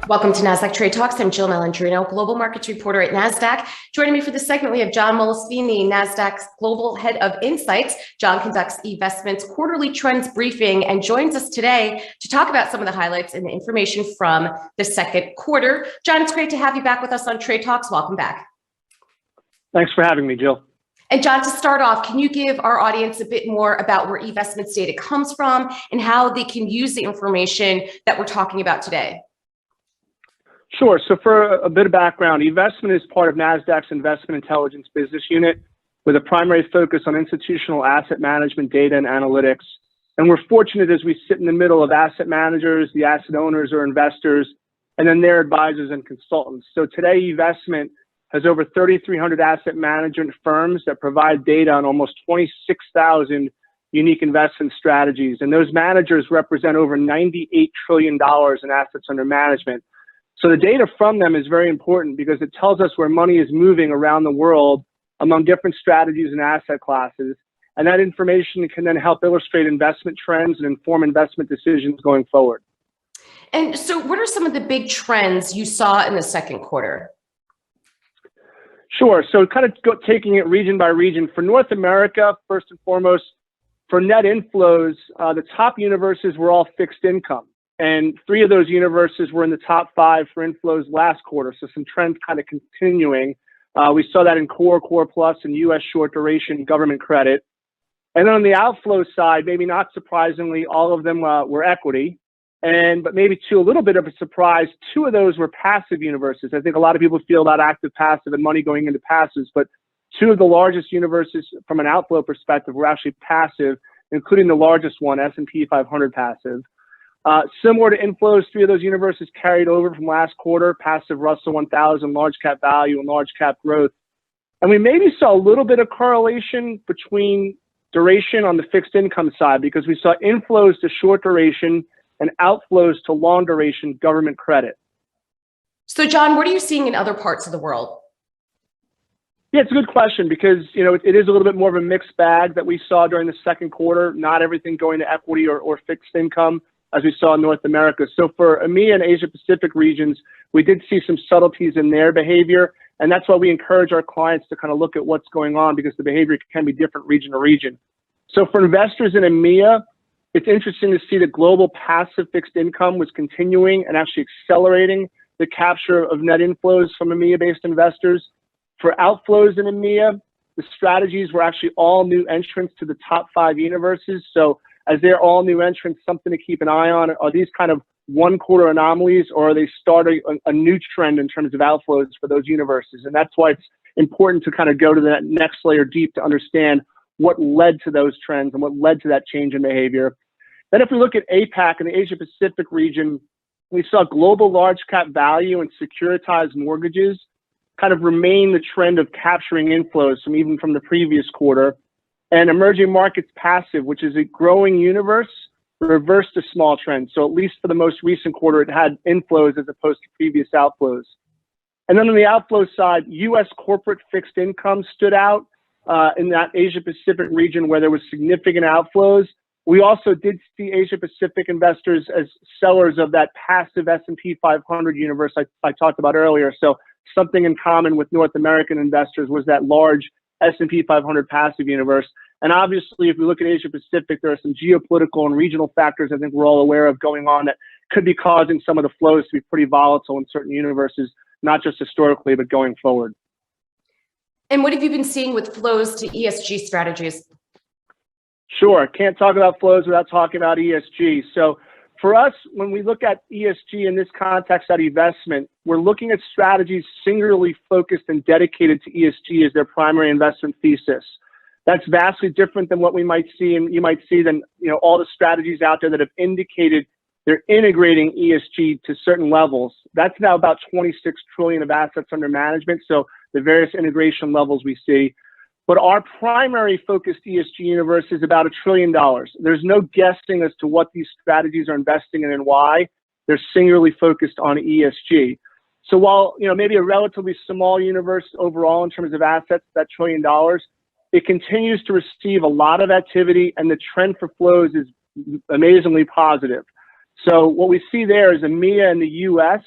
Welcome to Nasdaq Trade Talks. I'm Jill Malandrino, global markets reporter at Nasdaq. Joining me for this segment, we have John Molesphini, Nasdaq's global head of insights. John conducts eVestment's quarterly trends briefing and joins us today to talk about some of the highlights and the information from the second quarter. John, it's great to have you back with us on Trade Talks. Welcome back. Thanks for having me, Jill. And John, to start off, can you give our audience a bit more about where eVestment's data comes from and how they can use the information that we're talking about today? Sure. So for a bit of background, eVestment is part of Nasdaq's investment intelligence business unit with a primary focus on institutional asset management data and analytics. And we're fortunate as we sit in the middle of asset managers, the asset owners or investors, and then their advisors and consultants. So today, eVestment has over 3,300 asset management firms that provide data on almost 26,000 unique investment strategies. And those managers represent over $98 trillion in assets under management. So the data from them is very important because it tells us where money is moving around the world among different strategies and asset classes. And that information can then help illustrate investment trends and inform investment decisions going forward. And so what are some of the big trends you saw in the second quarter? Sure. So kind of taking it region by region. For North America, first and foremost, for net inflows, the top universes were all fixed income. And 3 of those universes were in the top 5 for inflows last quarter. So some trends kind of continuing. We saw that in core, core plus, and U.S. short duration government credit. And then on the outflow side, maybe not surprisingly, all of them were equity. But maybe to a little bit of a surprise, 2 of those were passive universes. I think a lot of people feel about active, passive, and money going into passives. But 2 of the largest universes from an outflow perspective were actually passive, including the largest one, S&P 500 passive. Similar to inflows, 3 of those universes carried over from last quarter, passive Russell 1000, large cap value, and large cap growth. And we maybe saw a little bit of correlation between duration on the fixed income side because we saw inflows to short duration and outflows to long duration government credit. So John, what are you seeing in other parts of the world? Yeah, it's a good question because, it is a little bit more of a mixed bag that we saw during the second quarter, not everything going to equity or fixed income, as we saw in North America. So for EMEA and Asia Pacific regions, we did see some subtleties in their behavior. And that's why we encourage our clients to kind of look at what's going on because the behavior can be different region to region. So for investors in EMEA, it's interesting to see that global passive fixed income was continuing and actually accelerating the capture of net inflows from EMEA-based investors. For outflows in EMEA, the strategies were actually all new entrants to the top 5 universes. So as they're all new entrants, something to keep an eye on. Are these kind of one-quarter anomalies, or are they starting a new trend in terms of outflows for those universes? And that's why it's important to kind of go to that next layer deep to understand what led to those trends and what led to that change in behavior. Then if we look at APAC and the Asia Pacific region, we saw global large cap value and securitized mortgages kind of remain the trend of capturing inflows even from the previous quarter. And emerging markets passive, which is a growing universe, reversed a small trend. So at least for the most recent quarter, it had inflows as opposed to previous outflows. And then on the outflow side, U.S. corporate fixed income stood out in that Asia Pacific region where there was significant outflows. We also did see Asia Pacific investors as sellers of that passive S&P 500 universe I talked about earlier. So something in common with North American investors was that large S&P 500 passive universe. And obviously, if we look at Asia Pacific, there are some geopolitical and regional factors I think we're all aware of going on that could be causing some of the flows to be pretty volatile in certain universes, not just historically, but going forward. And what have you been seeing with flows to ESG strategies? Sure. Can't talk about flows without talking about ESG. So for us, when we look at ESG in this context at eVestment, we're looking at strategies singularly focused and dedicated to ESG as their primary investment thesis. That's vastly different than what we might see, and you might see than all the strategies out there that have indicated they're integrating ESG to certain levels. That's now about 26 trillion of assets under management. So the various integration levels we see. But our primary focused ESG universe is about $1 trillion. There's no guessing as to what these strategies are investing in and why. They're singularly focused on ESG. So while maybe a relatively small universe overall in terms of assets, that $1 trillion, it continues to receive a lot of activity, and the trend for flows is amazingly positive. So what we see there is EMEA and the US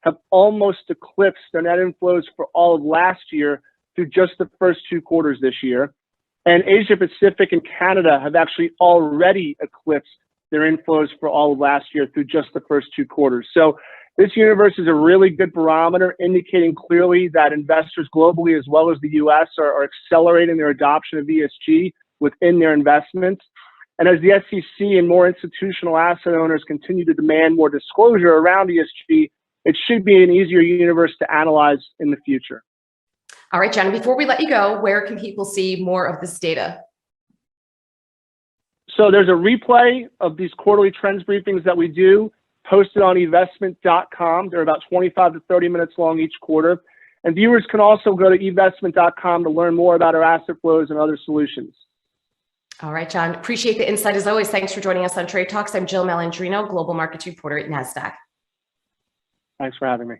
have almost eclipsed their net inflows for all of last year through just the first 2 quarters this year. And Asia Pacific and Canada have actually already eclipsed their inflows for all of last year through just the first 2 quarters. So this universe is a really good barometer indicating clearly that investors globally as well as the US are accelerating their adoption of ESG within their investments. And as the SEC and more institutional asset owners continue to demand more disclosure around ESG, it should be an easier universe to analyze in the future. All right, John, before we let you go, where can people see more of this data? So there's a replay of these quarterly trends briefings that we do posted on eVestment.com. They're about 25 to 30 minutes long each quarter. And viewers can also go to eVestment.com to learn more about our asset flows and other solutions. All right, John, appreciate the insight as always. Thanks for joining us on Trade Talks. I'm Jill Malandrino, Global Markets Reporter at Nasdaq. Thanks for having me.